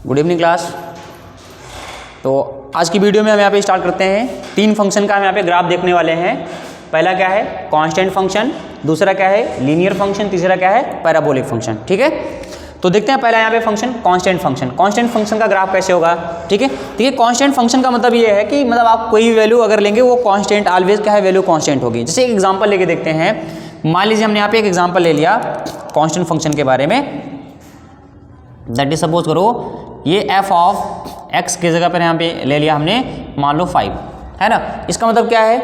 Good evening class. तो आज की वीडियो में हम यहाँ पे स्टार्ट करते हैं। 3 फंक्शन का हम यहाँ पे ग्राफ देखने वाले हैं। पहला क्या है कांस्टेंट फंक्शन, दूसरा क्या है लीनियर फंक्शन, तीसरा क्या है पैराबोलिक फंक्शन। ठीक है, तो देखते हैं पहला यहाँ पे function constant function. Constant function का ग्राफ कैसे होगा? ठीक है, देखिए कांस्टेंट फंक्शन का मतलब ये है कि मतलब आप कोई भी वैल्यू अगर लेंगे वो कांस्टेंट ऑलवेज क्या है वैल्यू कांस्टेंट होगी। जैसे एक एग्जांपल लेके देखते हैं। मान लीजिए हमने यहाँ पे एक एग्जांपल ले लिया कांस्टेंट फंक्शन के बारे में। दैट इज सपोज करो ये एफ ऑफ एक्स की जगह पर यहाँ पे ले लिया हमने मान लो 5 है ना। इसका मतलब क्या है?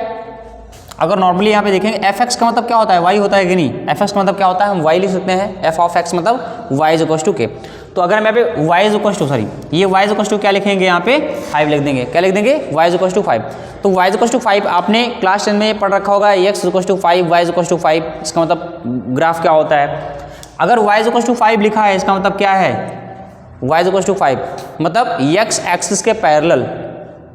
अगर नॉर्मली यहाँ पे देखेंगे एफ एक्स का मतलब क्या होता है वाई होता है कि नहीं। एफ एक्स का मतलब क्या होता है हम वाई लिख सकते हैं। एफ ऑफ एक्स मतलब वाई इज इक्वल टू के। तो अगर हम यहाँ पे वाई इज इक्वल टू ये वाई इज इक्वल टू क्या लिखेंगे यहाँ पे 5 लिख देंगे। क्या लिख देंगे? Y is equal to 5। तो वाई इज इक्वल टू 5 आपने क्लास 10 में पढ़ रखा होगा। X is equal to 5 y is equal to 5। इसका मतलब ग्राफ क्या होता है? अगर वाई इज इक्वल टू 5 लिखा है इसका मतलब क्या है? y इज इक्वल टू 5 मतलब x एक्सिस के पैरेलल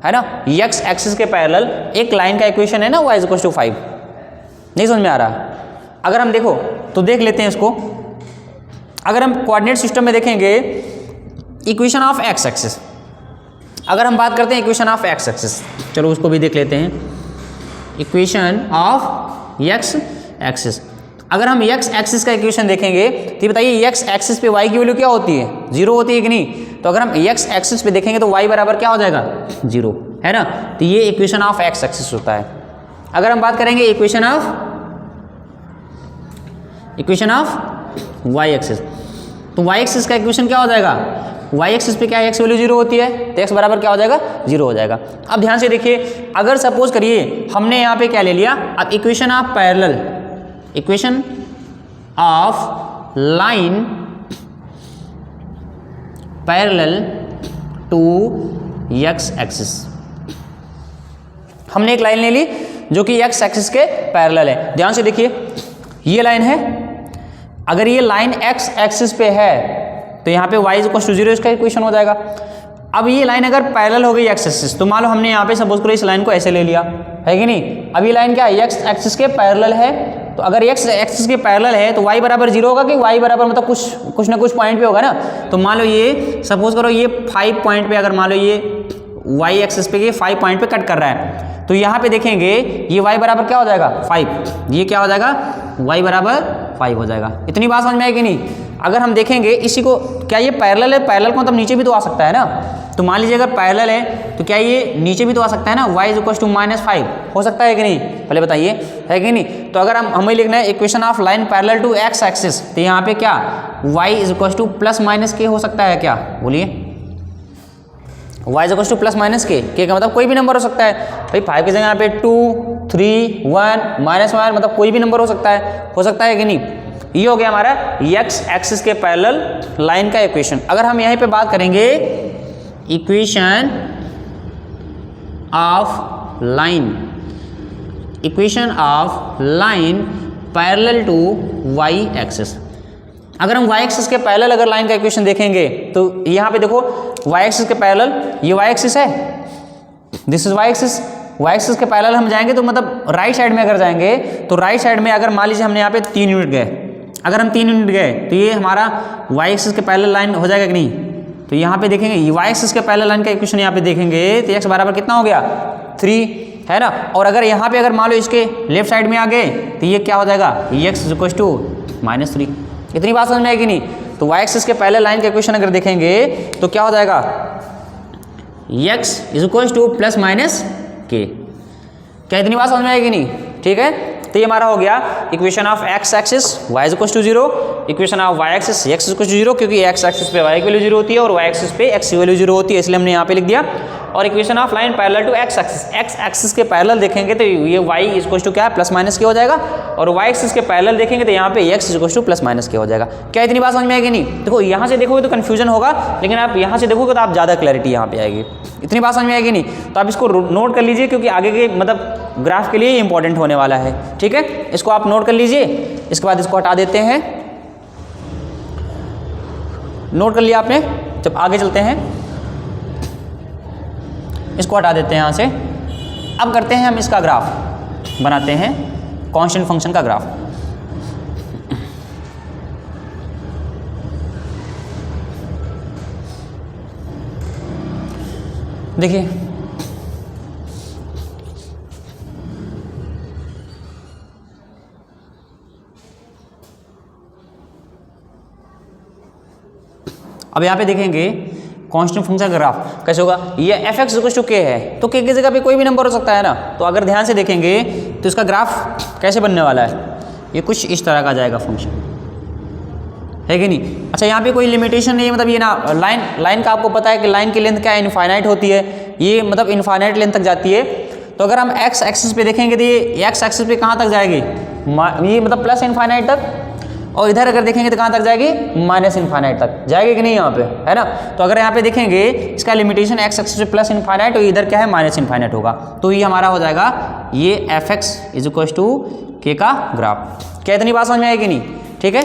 है ना। x एक्सिस के पैरेलल एक लाइन का इक्वेशन है ना y इज इक्वल टू 5। नहीं समझ में आ रहा? अगर हम देखो तो देख लेते हैं इसको। अगर हम कोऑर्डिनेट सिस्टम में देखेंगे इक्वेशन ऑफ x एक्सिस, अगर हम बात करते हैं इक्वेशन ऑफ x एक्सिस, चलो उसको भी देख लेते हैं। इक्वेशन ऑफ x एक्सिस, अगर हम x एक्सिस का इक्वेशन देखेंगे तो बताइए x एक्सिस पे y की वैल्यू क्या होती है? 0 होती है कि नहीं। तो अगर हम x एक्सिस पे देखेंगे तो y बराबर क्या हो जाएगा? 0 है ना। तो ये इक्वेशन ऑफ x एक्सिस होता है। अगर हम बात करेंगे इक्वेशन ऑफ y एक्सिस, तो y एक्सिस का इक्वेशन क्या हो जाएगा? y एक्सिस पे क्या है x वैल्यू 0 होती है तो x बराबर क्या हो जाएगा? 0 हो जाएगा। अब ध्यान से देखिए, अगर सपोज करिए हमने यहाँ पे क्या ले लिया, अब equation of parallel, equation of line parallel to x axis, हमने एक लाइन ले ली जो कि x एक्सिस के पैरेलल है। ध्यान से देखिए ये लाइन है, अगर ये लाइन x एक्सिस पे है तो यहाँ पे y इज इक्वल टू 0 इसका इक्वेशन हो जाएगा। अब ये लाइन अगर पैरेलल हो गई x एक्सिस, तो मान लो हमने यहाँ पे सपोज करो इस लाइन को ऐसे ले लिया है कि नहीं। अब ये लाइन क्या है? x एक्सिस के पैरेलल है। तो अगर x एक्सिस के पैरेलल है तो y बराबर 0 होगा कि y बराबर मतलब कुछ ना कुछ पॉइंट पे होगा ना। तो मान लो ये सपोज करो ये 5 पॉइंट पे, अगर मान लो ये y एक्सिस पे ये 5 पॉइंट पे कट कर रहा है तो यहाँ पे देखेंगे ये y बराबर क्या हो जाएगा? 5। ये क्या हो जाएगा? y बराबर 5 हो जाएगा। इतनी बात समझ में आएगी नहीं? अगर हम देखेंगे इसी को, क्या ये पैरेलल है? पैरेलल को मतलब नीचे भी तो आ सकता है ना। तो मान लीजिए अगर पैरेलल है तो क्या ये नीचे भी तो आ सकता है ना। y इज इक्वल टू -5 हो सकता है कि नहीं? पहले बताइए है कि नहीं। तो अगर हमें लिखना है equation of line parallel to x axis, तो यहाँ पे क्या y is equal to +- k हो सकता है क्या? बोलिए। y is equal to +- k का मतलब कोई भी नंबर हो सकता है भाई। 5 की जगह यहाँ पे 2, 3, 1, -1 मतलब कोई भी नंबर हो सकता है कि नहीं। ये हो गया हमारा x एक्सिस के पैरेलल लाइन का इक्वेशन। अगर हम यहीं पे बात करेंगे equation of line, equation of line parallel to y axis, अगर हम y एक्सिस के पैरेलल अगर लाइन का इक्वेशन देखेंगे तो यहाँ पे देखो y एक्सिस के पैरेलल ये y एक्सिस है, this is y axis. y axis के पैरेलल हम जाएंगे तो मतलब राइट साइड में अगर जाएंगे तो राइट साइड में अगर मान लीजिए हमने यहाँ पे 3 यूनिट गए, अगर हम 3 यूनिट गए तो ये हमारा y एक्सिस के पैरेलल लाइन हो जाएगा कि नहीं। तो यहाँ पे देखेंगे y एक्सिस के पैरेलल लाइन का इक्वेशन यहाँ पे देखेंगे तो x बराबर कितना हो गया? 3 है ना। और अगर यहाँ पे अगर मान लो इसके लेफ्ट साइड में आ गए तो ये क्या हो जाएगा? x is equal to -3। इतनी बात समझ में आएगी नहीं? तो y एक्सिस के पैरेलल लाइन का इक्वेशन अगर देखेंगे तो क्या हो जाएगा? x is equal to +- k। क्या इतनी बात समझ में आएगी नहीं? ठीक है, तो ये हमारा हो गया equation of x axis y is equal to 0, equation of y axis x is equal to 0 क्योंकि x एक्सिस पे y की वैल्यू 0 होती है और y एक्सिस पे x की वैल्यू 0 होती है, इसलिए हमने यहाँ पे लिख दिया। और equation of line parallel to x axis, x axis के पैरेलल देखेंगे तो ये y इज इक्वल टू क्या है? +- k हो जाएगा। और y एक्सिस के पैरेलल देखेंगे तो यहाँ पे x is equal to +- k हो जाएगा। क्या इतनी बात समझ में आएगी नहीं? देखो यहाँ से देखोगे तो कन्फ्यूजन होगा, लेकिन आप यहाँ से देखोगे तो आप ज़्यादा क्लैरिटी यहाँ पे आएगी। इतनी बात समझ में आएगी नहीं? तो आप इसको नोट कर लीजिए क्योंकि आगे के मतलब ग्राफ के लिए इंपॉर्टेंट होने वाला है। ठीक है, इसको आप नोट कर लीजिए। इसके बाद इसको हटा देते हैं। नोट कर लिया आपने? जब आगे चलते हैं इसको हटा देते हैं यहाँ से। अब करते हैं हम इसका ग्राफ, बनाते हैं कांस्टेंट फंक्शन का ग्राफ। देखिए अब यहाँ पे देखेंगे कांस्टेंट फंक्शन ग्राफ कैसे होगा, ये एफ एक्स इक्वल टू के है, तो के की जगह पे कोई भी नंबर हो सकता है ना। तो अगर ध्यान से देखेंगे तो इसका ग्राफ कैसे बनने वाला है, ये कुछ इस तरह का जाएगा फंक्शन, है कि नहीं। अच्छा यहाँ पे कोई लिमिटेशन नहीं है, मतलब ये ना लाइन का आपको पता है कि लाइन की लेंथ क्या है, इनफाइनाइट होती है, ये मतलब इनफाइनाइट लेंथ तक जाती है। तो अगर हम एक्स एक्सिस पे देखेंगे तो ये एक्स एक्सिस पे कहाँ तक जाएगी, ये मतलब प्लस इनफाइनाइट तक, और इधर अगर देखेंगे तो कहाँ तक जाएगी, माइनस इनफाइनाइट तक जाएगी कि नहीं यहाँ पे, है ना। तो अगर यहाँ पे देखेंगे इसका लिमिटेशन एक्स एक्सिस पे प्लस इनफाइनाइट और इधर क्या है माइनस इनफाइनाइट होगा, तो ये हमारा हो जाएगा ये f x is equal to k का ग्राफ। क्या इतनी बात समझ में आएगी नहीं, ठीक है।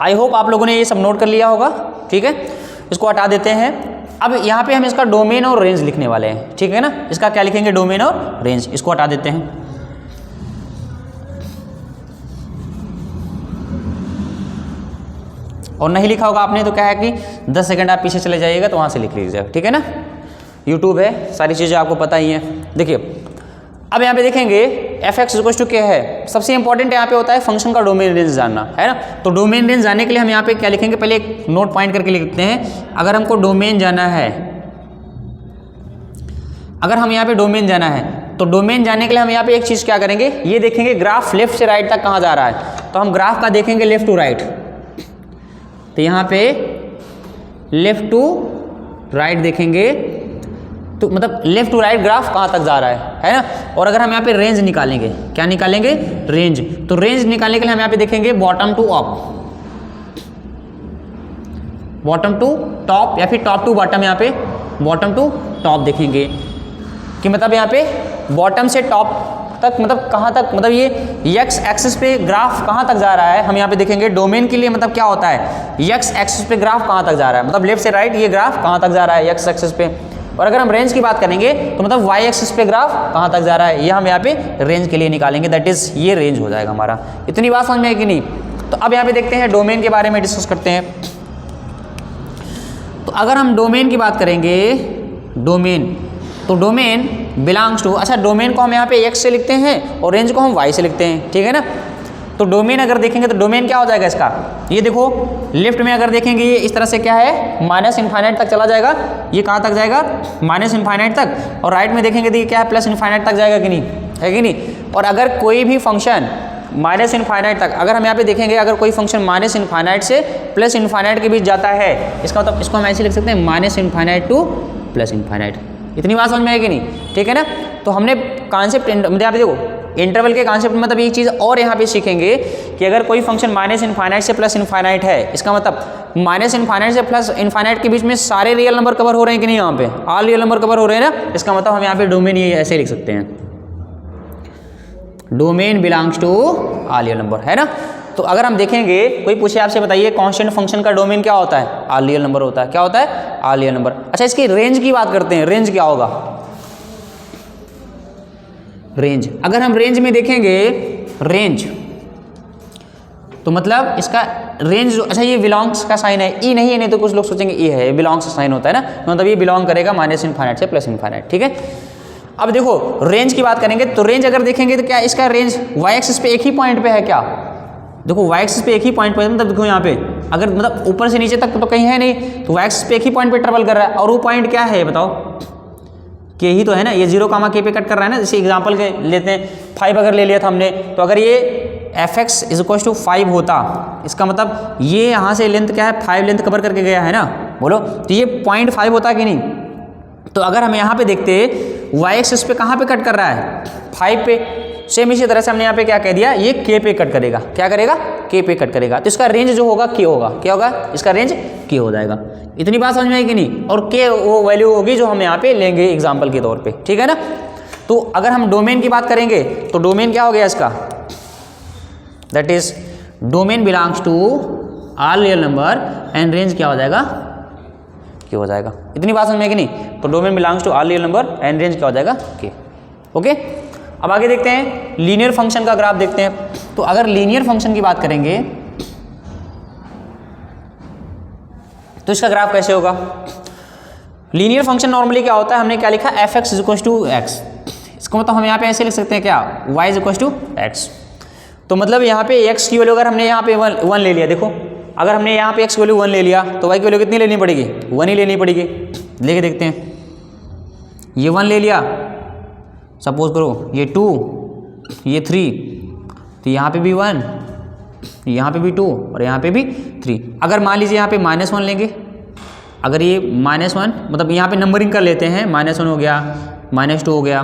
आई होप आप लोगों ने ये सब नोट कर लिया होगा, ठीक है। इसको हटा देते हैं। अब यहाँ पे हम इसका डोमेन और रेंज लिखने वाले हैं, ठीक है ना। इसका क्या लिखेंगे, डोमेन और रेंज, इसको हटा देते हैं। और नहीं लिखा होगा आपने तो क्या है कि 10 सेकंड आप पीछे चले जाइएगा तो वहाँ से लिख लीजिएगा, ठीक है ना। यूट्यूब है, सारी चीज़ें आपको पता ही हैं। देखिए अब यहाँ पे देखेंगे एफ एक्स इक्वल टू क्या है, सबसे इंपॉर्टेंट यहाँ पे होता है फंक्शन का डोमेन रेंज जानना, है ना। तो डोमेन रेंज जानने के लिए हम यहाँ पे क्या लिखेंगे, पहले एक नोट पॉइंट करके लिखते हैं। अगर हमको डोमेन जाना है, अगर हम यहाँ पे डोमेन जाना है तो डोमेन जानने के लिए हम यहाँ पे एक चीज़ क्या करेंगे, ये देखेंगे ग्राफ लेफ्ट से राइट तक कहाँ जा रहा है। तो हम ग्राफ का देखेंगे लेफ्ट टू राइट, तो यहाँ पे लेफ्ट टू राइट देखेंगे तो मतलब लेफ्ट टू राइट ग्राफ कहाँ तक जा रहा है ना। और अगर हम यहाँ पे रेंज निकालेंगे, क्या निकालेंगे, रेंज, तो रेंज निकालने के लिए हम यहाँ पे देखेंगे bottom to up, bottom to top या फिर टॉप टू बॉटम, यहाँ पे बॉटम टू टॉप देखेंगे कि मतलब यहाँ पे बॉटम से टॉप तक मतलब कहाँ तक, मतलब ये एक्स एक्सिस पे ग्राफ कहाँ तक जा रहा है, हम यहाँ पे देखेंगे डोमेन के लिए मतलब क्या होता है, एक्स एक्सिस पे ग्राफ कहाँ तक जा रहा है, मतलब लेफ्ट से राइट ये ग्राफ कहाँ तक जा रहा है एक्स एक्सिस पे। और अगर हम रेंज की बात करेंगे तो मतलब वाई एक्सिस पे ग्राफ कहाँ तक जा रहा है, ये हम यहाँ पे रेंज के लिए निकालेंगे, दैट इज ये रेंज हो जाएगा हमारा। इतनी बात समझ में है कि नहीं। तो अब यहाँ पे देखते हैं डोमेन के बारे में डिस्कस करते हैं। तो अगर हम डोमेन की बात करेंगे, डोमेन, तो डोमेन बिलोंग्स टू, अच्छा डोमेन को हम यहाँ पे एक्स से लिखते हैं और रेंज को हम वाई से लिखते हैं, ठीक है ना। तो डोमेन अगर देखेंगे तो डोमेन क्या हो जाएगा इसका, ये देखो लेफ्ट में अगर देखेंगे ये इस तरह से क्या है माइनस इनफाइनाइट तक चला जाएगा, ये कहाँ तक जाएगा माइनस इनफाइनाइट तक, और राइट में देखेंगे तो ये क्या है प्लस इनफाइनाइट तक जाएगा कि नहीं, है कि नहीं। और अगर कोई भी फंक्शन माइनस इनफाइनाइट तक, अगर हम यहाँ पे देखेंगे अगर कोई फंक्शन माइनस इनफाइनाइट से प्लस इनफाइनाइट के बीच जाता है, इसका मतलब इसको हम ऐसे लिख सकते हैं minus infinite two plus infinite. इतनी बात समझ में आएगी नहीं, ठीक है ना। तो हमने कॉन्सेप्ट मतलब यहाँ पे देखो इंटरवल के कॉन्सेप्ट में मतलब एक चीज़ और यहाँ पे सीखेंगे कि अगर कोई फंक्शन माइनस इनफाइनाइट से प्लस इनफाइनाइट है, इसका मतलब माइनस इनफाइनाइट से प्लस इनफाइनाइट के बीच में सारे रियल नंबर कवर हो रहे हैं कि नहीं, यहाँ पे ऑल रियल नंबर कवर हो रहे हैं ना, इसका मतलब हम यहाँ पे डोमेन ये ऐसे लिख सकते हैं, domain belongs to all real number, है ना। तो अगर हम देखेंगे कोई पूछे आपसे बताइए कांस्टेंट फंक्शन का डोमेन क्या होता है, ऑल रियल नंबर होता है, क्या होता है ऑल रियल नंबर। अच्छा इसकी रेंज की बात करते हैं, रेंज क्या होगा, रेंज, अगर हम रेंज में देखेंगे रेंज तो मतलब इसका रेंज, अच्छा ये बिलोंग्स का साइन है, ई नहीं है, नहीं तो कुछ लोग सोचेंगे ई है, बिलोंग्स का साइन होता है ना, मतलब ये बिलोंग करेगा माइनस इनफाइनाइट से प्लस इनफाइनाइट, ठीक है। अब देखो रेंज की बात करेंगे तो रेंज अगर देखेंगे तो क्या इसका रेंज वाई एक्सिस पे एक ही पॉइंट पे है क्या, देखो वाई एक्सिस पे एक ही पॉइंट पे, मतलब देखो यहाँ पे अगर मतलब ऊपर से नीचे तक तो कहीं है नहीं, तो वाई एक्सिस पे एक ही पॉइंट पे ट्रेवल कर रहा है, और वो पॉइंट क्या है बताओ, के ही तो है ना, ये 0, के पे कट कर रहा है ना। जैसे एग्जांपल के लेते हैं 5 अगर ले लिया था हमने, तो अगर ये f x is equal to 5 होता, इसका मतलब ये यहाँ से लेंथ क्या है 5 लेंथ कवर करके गया है ना, बोलो तो ये 0.5 होता कि नहीं। तो अगर हम यहाँ पे देखते वाई एक्सिस पे कहाँ पे कट कर रहा है 5 पे, सेम इसी तरह से हमने यहाँ पे क्या कह दिया ये के पे कट करेगा, क्या करेगा के पे कट करेगा, तो इसका रेंज जो होगा के होगा, क्या होगा इसका रेंज के हो जाएगा। इतनी बात समझ में आएगी नहीं, और के वो वैल्यू होगी जो हम यहाँ पे लेंगे एग्जाम्पल के तौर पे, ठीक है ना। तो अगर हम डोमेन की बात करेंगे तो डोमेन क्या हो गया इसका, that is domain belongs to all real number and range क्या हो जाएगा के हो जाएगा। इतनी बात समझ में आएगी नहीं, तो domain belongs to all real number and range क्या हो जाएगा के, ओके। अब आगे देखते हैं लीनियर फंक्शन का ग्राफ देखते हैं। तो अगर लीनियर फंक्शन की बात करेंगे तो इसका ग्राफ कैसे होगा, लीनियर फंक्शन नॉर्मली क्या होता है, हमने क्या लिखा, f x is equal to x. इसको मतलब हम यहाँ पे ऐसे लिख सकते हैं क्या, y is equal to x. तो मतलब यहाँ पे x की वैल्यू अगर हमने यहाँ पे वन ले लिया, देखो अगर हमने यहाँ पे x की वैल्यू 1 ले लिया तो y की वैल्यू कितनी लेनी पड़ेगी, 1 ही लेनी पड़ेगी। लेके देखते हैं, ये 1 ले लिया, सपोज करो ये 2, ये 3, तो यहाँ पे भी 1, यहाँ पे भी 2 और यहाँ पे भी 3। अगर मान लीजिए यहाँ पे -1 लेंगे, अगर ये -1 मतलब यहाँ पे नंबरिंग कर लेते हैं, -1 हो गया, -2 हो गया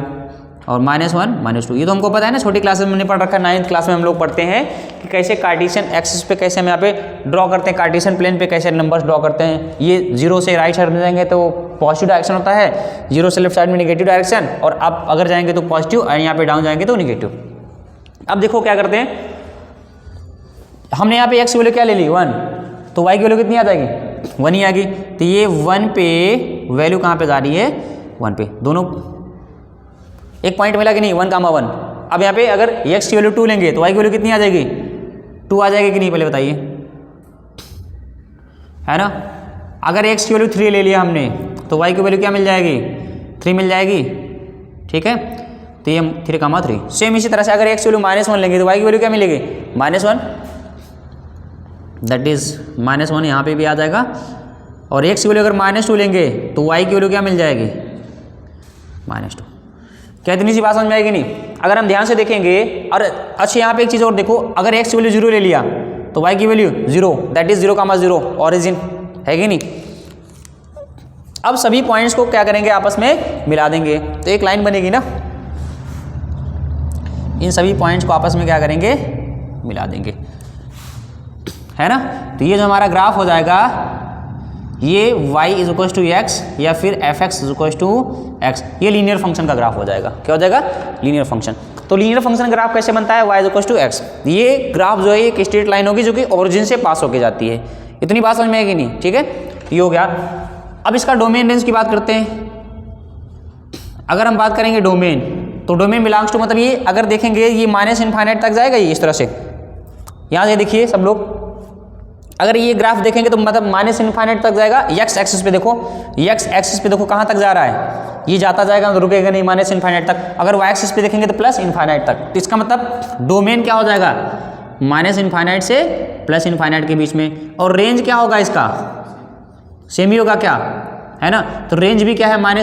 और -1 -2, ये तो हमको पता है ना, छोटी क्लास में हमने पढ़ रखा है, 9th क्लास में हम लोग पढ़ते हैं कि कैसे कार्टेशियन एक्सिस पे कैसे हम यहाँ पे ड्रॉ करते हैं, कार्टेशियन प्लेन पे कैसे नंबर्स ड्रॉ करते हैं। ये 0 से राइट साइड में जाएंगे तो पॉजिटिव डायरेक्शन होता है, 0 से लेफ्ट साइड में नेगेटिव डायरेक्शन, और आप अगर जाएंगे तो पॉजिटिव और यहाँ पे डाउन जाएंगे तो नेगेटिव। अब देखो क्या करते हैं, हमने यहाँ पे एक्स की वैल्यू क्या ले ली 1, तो वाई की वैल्यू कितनी आ जाएगी, 1 ही आ गई। तो ये 1 पे वैल्यू कहाँ पे जा रही है, 1 पे, दोनों एक पॉइंट मिला कि नहीं, 1, 1। अब यहाँ पे अगर x की वैल्यू 2 लेंगे तो y की वैल्यू कितनी आ जाएगी, 2 आ जाएगी कि नहीं, पहले बताइए, है ना। अगर x की वैल्यू 3 ले लिया हमने तो y की वैल्यू क्या मिल जाएगी, 3 मिल जाएगी, ठीक है। तो ये 3, 3। सेम इसी तरह से अगर x की वैल्यू -1 लेंगे तो y की वैल्यू क्या मिलेगी, -1, दैट इज -1 यहाँ पे भी आ जाएगा। और x की वैल्यू अगर -2 लेंगे तो y की वैल्यू क्या मिल जाएगी, -2। क्या इतनी सी बात समझ में आएगी नहीं। अगर हम ध्यान से देखेंगे, और अच्छा यहाँ पे एक चीज़ और देखो, अगर x की वैल्यू 0 ले लिया तो y की वैल्यू 0, दैट इज 0, ऑरिजिन है कि नहीं। अब सभी पॉइंट्स को क्या करेंगे, आपस में मिला देंगे तो एक लाइन बनेगी ना, इन सभी पॉइंट्स को आपस में क्या करेंगे, मिला देंगे, है ना। तो ये जो हमारा ग्राफ हो जाएगा, ये y is equal to x या फिर f x is equal to x, ये लीनियर फंक्शन का ग्राफ हो जाएगा। क्या हो जाएगा, लीनियर फंक्शन। तो लीनियर फंक्शन ग्राफ कैसे बनता है, y is equal to x. ये ग्राफ जो है एक स्ट्रेट लाइन होगी जो कि ओरिजिन से पास होके जाती है। इतनी बात समझ में आएगी नहीं, ठीक है। ये हो गया। अब इसका डोमेन रेंज की बात करते हैं। अगर हम बात करेंगे डोमेन, तो डोमेन बिलोंग्स टू, मतलब ये अगर देखेंगे ये -∞ तक जाएगा, ये इस तरह से, यहाँ से देखिए सब लोग, अगर ये ग्राफ देखेंगे तो मतलब -∞ तक जाएगा। x एक्सिस पे देखो, x एक्सिस पे देखो कहाँ तक जा रहा है, ये जाता जाएगा, रुकेगा नहीं, -∞ तक। अगर y एक्सिस पे देखेंगे तो +∞ तक। तो इसका मतलब डोमेन क्या हो जाएगा, -∞ से +∞ के बीच में। और रेंज क्या होगा इसका, सेम ही होगा क्या, है ना। तो रेंज भी क्या है, -∞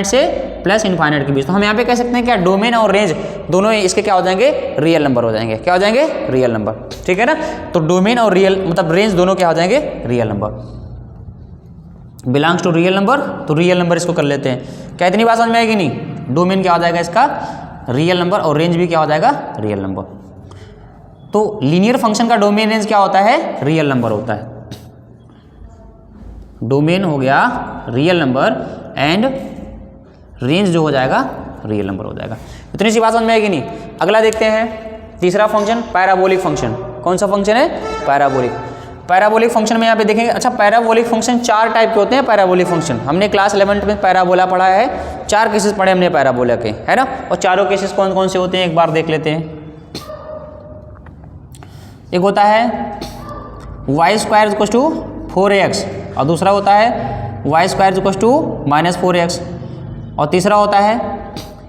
से +∞ के बीच। तो हम यहाँ पे कह सकते हैं क्या, डोमेन और रेंज दोनों इसके क्या हो जाएंगे, रियल नंबर हो जाएंगे। क्या हो जाएंगे, रियल नंबर, ठीक है ना। तो डोमेन और रियल मतलब रेंज दोनों क्या हो जाएंगे, real number. Belongs to real number, तो रियल नंबर इसको कर लेते हैं। क्या इतनी बात समझ में आएगी नहीं। डोमेन क्या हो जाएगा इसका, रियल नंबर, और रेंज भी क्या हो जाएगा, रियल नंबर। तो लीनियर फंक्शन का डोमेन रेंज क्या होता है, रियल नंबर होता है। डोमेन हो गया रियल नंबर एंड रेंज जो हो जाएगा रियल नंबर हो जाएगा। इतनी सी बात समझ में आएगी नहीं। अगला देखते हैं, तीसरा फंक्शन पैराबोलिक फंक्शन। कौन सा फंक्शन है, पैराबोलिक। पैराबोलिक फंक्शन में यहाँ पे देखेंगे, अच्छा पैराबोलिक फंक्शन 4 टाइप के होते हैं। पैराबोलिक फंक्शन हमने क्लास 11 में पैराबोला पढ़ा है, 4 केसेस पढ़े हमने पैराबोला के, है ना। और चारों केसेस कौन कौन से होते हैं एक बार देख लेते हैं। एक होता है y² इक्वल टू 4ax, और दूसरा होता है y² इक्वल टू -4x, और तीसरा होता है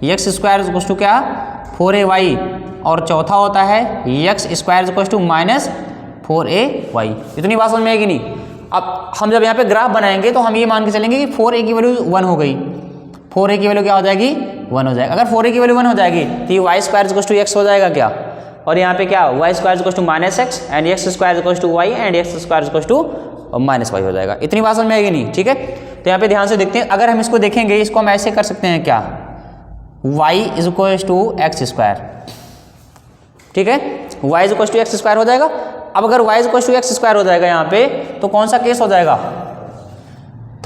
x² इक्वल टू क्या, 4ay, और चौथा होता है x² इक्वल टू -4ay। इतनी बात समझ में आएगी नहीं। अब हम जब यहाँ पे ग्राफ बनाएंगे तो हम ये मान के चलेंगे कि 4a की वैल्यू 1 हो गई, 4a की वैल्यू क्या हो जाएगी, 1 हो जाएगा। अगर 4a की वैल्यू 1 हो जाएगी तो ये y² इक्वल टू x हो जाएगा क्या, और यहाँ पे क्या y² equal to -x and x² equal to y and x² equal to -y हो जाएगा। इतनी बात समझ में आएगी नहीं, ठीक है। तो यहाँ पे ध्यान से देखते हैं, अगर हम इसको देखेंगे, इसको हम ऐसे कर सकते हैं क्या, y is equal to x², ठीक है, y is equal to x² हो जाएगा। अब अगर y is equal to x² हो जाएगा यहाँ पे, तो कौन सा केस हो जाएगा,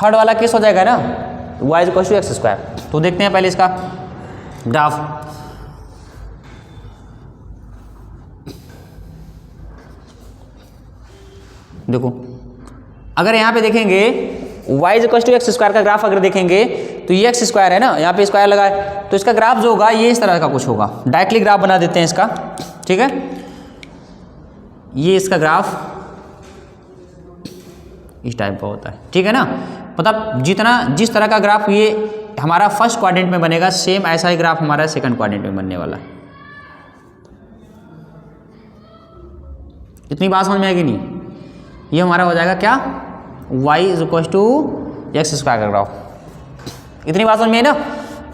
थर्ड वाला केस हो जाएगा ना, y is equal to x²। तो देखते हैं पहले इसका ग्राफ। देखो अगर यहाँ पे देखेंगे y is equal to x² का ग्राफ अगर देखेंगे तो ये x² है ना, यहाँ पे स्क्वायर लगा है, तो इसका ग्राफ जो होगा ये इस तरह का कुछ होगा। डायरेक्टली ग्राफ बना देते हैं इसका, ठीक है। ये इसका ग्राफ इस टाइप का होता है, ठीक है ना। मतलब जिस तरह का ग्राफ ये हमारा फर्स्ट क्वाड्रेंट में बनेगा, सेम ऐसा ही ग्राफ हमारा सेकंड क्वाड्रेंट में बनने वाला है। इतनी बात समझ में आएगी नहीं? ये हमारा हो जाएगा क्या, y is equal to x square का ग्राफ। इतनी बात समझ में है ना?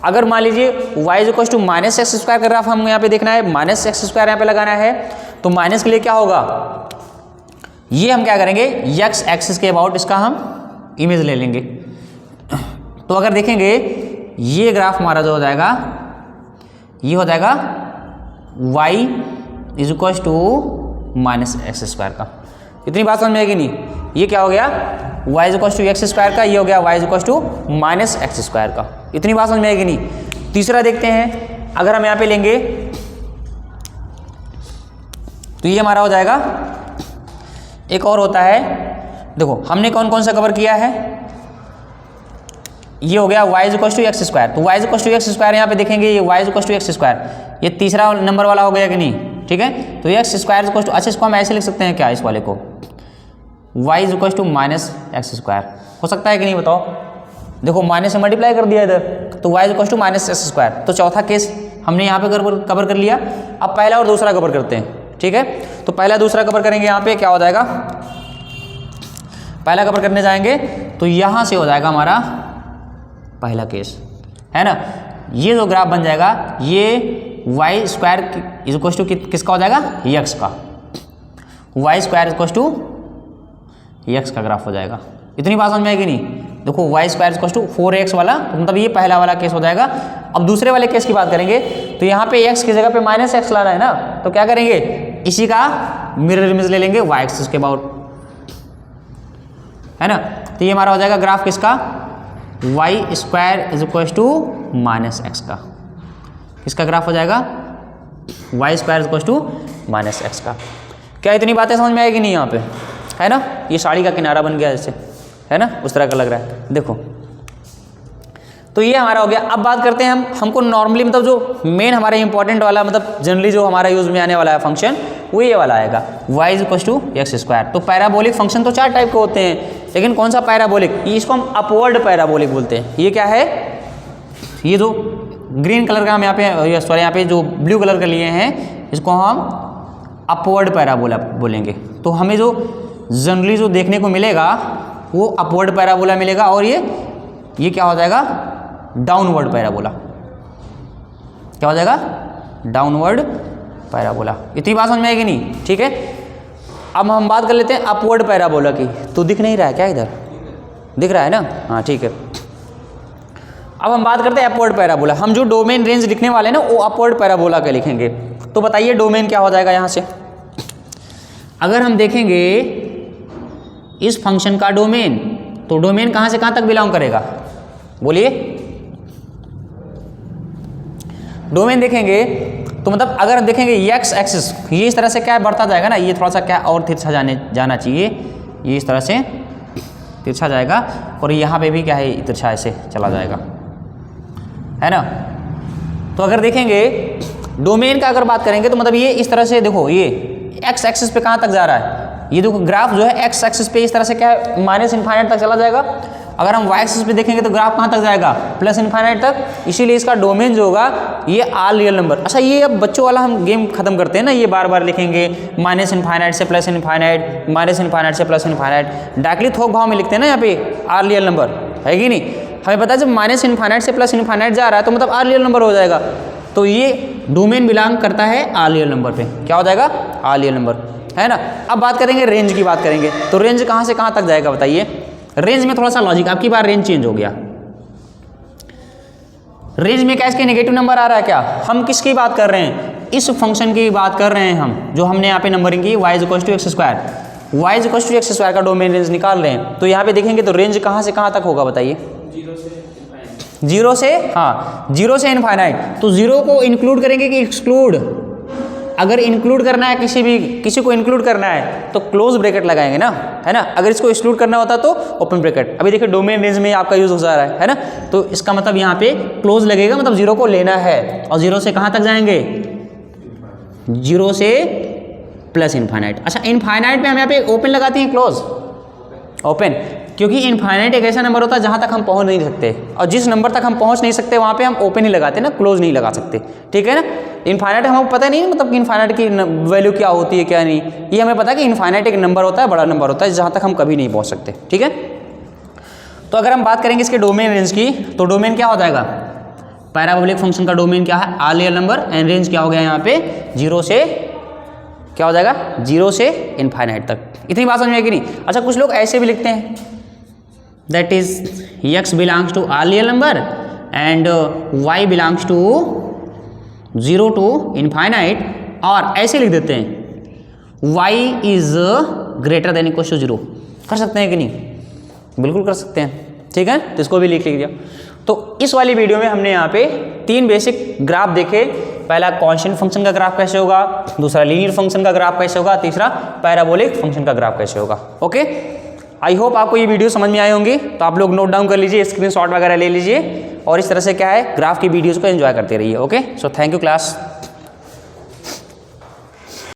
अगर मान लीजिए y is equal to minus x square का ग्राफ हम यहाँ पे देखना है, माइनस एक्स स्क्वायर यहाँ पे लगाना है, तो माइनस के लिए क्या होगा, ये हम क्या करेंगे, x एक्सिस के अबाउट इसका हम इमेज ले लेंगे। तो अगर देखेंगे ये ग्राफ हमारा जो हो जाएगा, ये हो जाएगा y is equal to minus x square का। इतनी बात समझ में आएगी नहीं? ये क्या हो गया, y is equal to x square का, ये हो गया y is equal to minus x square का। इतनी बात समझ में आएगी नहीं? तीसरा देखते हैं, अगर हम यहाँ पे लेंगे तो ये हमारा हो जाएगा, एक और होता है, देखो हमने कौन कौन सा कवर किया है, ये हो गया y is equal to x square. तो y is equal to x square यहाँ पे देखेंगे, ये y is equal to x square, ये तीसरा नंबर वाला हो गया कि नहीं? ठीक है, तो x square is equal to, अच्छा इसको हम ऐसे लिख सकते हैं क्या, इस वाले को y is equal to minus x square, हो सकता है कि नहीं बताओ? देखो माइनस से मल्टीप्लाई कर दिया इधर, तो y is equal to minus x square. तो चौथा केस हमने यहाँ पे कवर कर लिया। अब पहला और दूसरा कवर करते हैं, ठीक है? तो पहला दूसरा कवर करेंगे, यहाँ पे क्या हो जाएगा, पहला कवर करने जाएंगे तो यहाँ से हो जाएगा हमारा पहला केस, है ना? ये जो ग्राफ बन जाएगा, ये y square is equal to किसका हो जाएगा, एक्स का, y square is equal to x का ग्राफ हो जाएगा। इतनी बात समझ में आएगी नहीं? देखो y square is equal to 4x वाला, तो मतलब ये पहला वाला केस हो जाएगा। अब दूसरे वाले केस की बात करेंगे, तो यहाँ पे x की जगह पे माइनस एक्स लाना है ना, तो क्या करेंगे, इसी का मिरर इमेज ले लेंगे y एक्सिस के अबाउट, है ना? तो ये हमारा हो जाएगा ग्राफ किसका, y square is equal to minus x का। किसका ग्राफ हो जाएगा, y square is equal to minus x का। क्या इतनी बातें समझ में आएगी नहीं यहाँ पे, है ना? ये साड़ी का किनारा बन गया जैसे, है ना, उस तरह का लग रहा है, देखो। तो ये हमारा हो गया। अब बात करते हैं हमको नॉर्मली मतलब जो मेन हमारा इंपॉर्टेंट वाला, मतलब जनरली जो हमारा यूज में आने वाला है फंक्शन, वो ये वाला आएगा, y is equal to x square. तो पैराबोलिक फंक्शन तो 4 टाइप के होते हैं, लेकिन कौन सा पैराबोलिक, इसको हम अपवर्ड पैराबोलिक बोलते हैं। ये क्या है, ये जो ग्रीन कलर का हम यहाँ पे, सॉरी यहाँ पे जो ब्लू कलर का लिए हैं, इसको हम अपवर्ड पैराबोला बोलेंगे। तो हमें जो जनरली जो देखने को मिलेगा वो अपवर्ड पैराबोला मिलेगा, और ये क्या हो जाएगा, डाउनवर्ड पैराबोला। क्या हो जाएगा, डाउनवर्ड पैराबोला। इतनी बात समझ में आएगी नहीं? ठीक है, अब हम बात कर लेते हैं अपवर्ड पैराबोला की। तो दिख नहीं रहा है क्या, इधर दिख रहा है ना? हाँ ठीक है। अब हम बात करते हैं अपवर्ड पैराबोला। हम जो डोमेन रेंज लिखने वाले हैं ना, वो अपवर्ड पैराबोला के लिखेंगे। तो बताइए डोमेन क्या हो जाएगा यहाँ से। अगर हम देखेंगे इस फंक्शन का डोमेन, तो डोमेन कहाँ से कहाँ तक बिलोंग करेगा, बोलिए। डोमेन देखेंगे तो मतलब अगर देखेंगे एक्स एक्सिस, ये इस तरह से क्या बढ़ता जाएगा ना, ये थोड़ा सा क्या और तिरछा जाना चाहिए, ये इस तरह से तिरछा जाएगा, और यहाँ पे भी क्या है, तिरछा ऐसे चला जाएगा, है ना? तो अगर देखेंगे डोमेन का अगर बात करेंगे, तो मतलब ये इस तरह से देखो, ये एक्स एक्सिस पे कहाँ तक जा रहा है, ये देखो ग्राफ जो है एक्स एक्सिस पे इस तरह से क्या है, माइनस इनफाइनाइट तक चला जाएगा। अगर हम वाई एक्सिस पे देखेंगे तो ग्राफ कहाँ तक जाएगा, प्लस इनफाइनाइट तक। इसीलिए इसका डोमेन जो होगा ये आल रियल नंबर। अच्छा, ये अब बच्चों वाला हम गेम खत्म करते हैं ना, ये बार बार लिखेंगे माइनस इनफाइनाइट से प्लस इनफाइनाइट, माइनस इनफाइनाइट से प्लस इनफाइनाइट, डायरेक्टली थोक भाव में लिखते हैं ना यहाँ पे आल रियल नंबर, है कि नहीं? हमें पता है जब माइनस इनफाइनाइट से प्लस इनफाइनाइट जा रहा है तो मतलब आल रियल नंबर हो जाएगा। तो ये डोमेन बिलोंग करता है आल रियल नंबर पे। क्या हो जाएगा, आल रियल नंबर, है ना? अब बात करेंगे रेंज की, बात करेंगे तो रेंज कहाँ से कहाँ तक जाएगा बताइए। रेंज में थोड़ा सा लॉजिक, आपकी बार रेंज चेंज हो गया। रेंज में क्या इसके नेगेटिव नंबर आ रहा है क्या? हम किसकी बात कर रहे हैं, इस फंक्शन की बात कर रहे हैं हम, जो हमने यहाँ पे नंबरिंग की y is equal to x square, y is equal to x square का डोमेन रेंज निकाल रहे हैं। तो यहाँ पे देखेंगे तो रेंज कहाँ से कहाँ तक होगा बताइए। 0 से, हाँ 0 से इनफाइनाइट। तो 0 को इंक्लूड करेंगे कि एक्सक्लूड? अगर इंक्लूड करना है, किसी को इंक्लूड करना है तो क्लोज ब्रैकेट लगाएंगे ना, है ना? अगर इसको एक्सक्लूड करना होता तो ओपन ब्रैकेट। अभी देखिए डोमेन रेंज में आपका यूज हो जा रहा है ना? तो इसका मतलब यहाँ पे क्लोज लगेगा, मतलब 0 को लेना है। और 0 से कहाँ तक जाएंगे, 0 से प्लस इनफाइनाइट। अच्छा, इनफाइनाइट पे हम यहाँ पे ओपन लगाते हैं, क्लोज, ओपन। क्योंकि इनफाइनाइट एक ऐसा नंबर होता है जहाँ तक हम पहुँच नहीं सकते, और जिस नंबर तक हम पहुँच नहीं सकते वहाँ पे हम ओपन ही लगाते ना, क्लोज नहीं लगा सकते, ठीक है ना। इनफाइनाइट हमको पता नहीं मतलब कि इनफाइनाइट की वैल्यू क्या होती है क्या नहीं, ये हमें पता है कि इनफाइनाइट एक नंबर होता है, बड़ा नंबर होता है जहाँ तक हम कभी नहीं पहुँच सकते, ठीक है। तो अगर हम बात करेंगे इसके डोमेन रेंज की, तो डोमेन क्या हो जाएगा, पैराबोलिक फंक्शन का डोमेन क्या है, all real number, and range क्या हो गया यहाँ पे 0 से क्या हो जाएगा 0 से इनफाइनाइट तक। इतनी बात समझ में आएगी नहीं। अच्छा कुछ लोग ऐसे भी लिखते हैं, that is x belongs to all real number and y belongs to 0 to infinite, और ऐसे लिख देते हैं y is greater than equal to 0। कर सकते हैं कि नहीं, बिल्कुल कर सकते हैं, ठीक है। तो इसको भी लिख दिया। तो इस वाली वीडियो में हमने यहाँ पे 3 बेसिक ग्राफ देखे। पहला कांस्टेंट फंक्शन का ग्राफ कैसे होगा, दूसरा लीनियर फंक्शन का ग्राफ कैसे होगा, तीसरा पैराबोलिक फंक्शन का ग्राफ कैसे होगा। ओके, आई होप आपको ये वीडियो समझ में आए होंगे। तो आप लोग नोट डाउन कर लीजिए, स्क्रीनशॉट वगैरह ले लीजिए, और इस तरह से क्या है ग्राफ की वीडियोज़ को एंजॉय करते रहिए। Okay, so thank you class.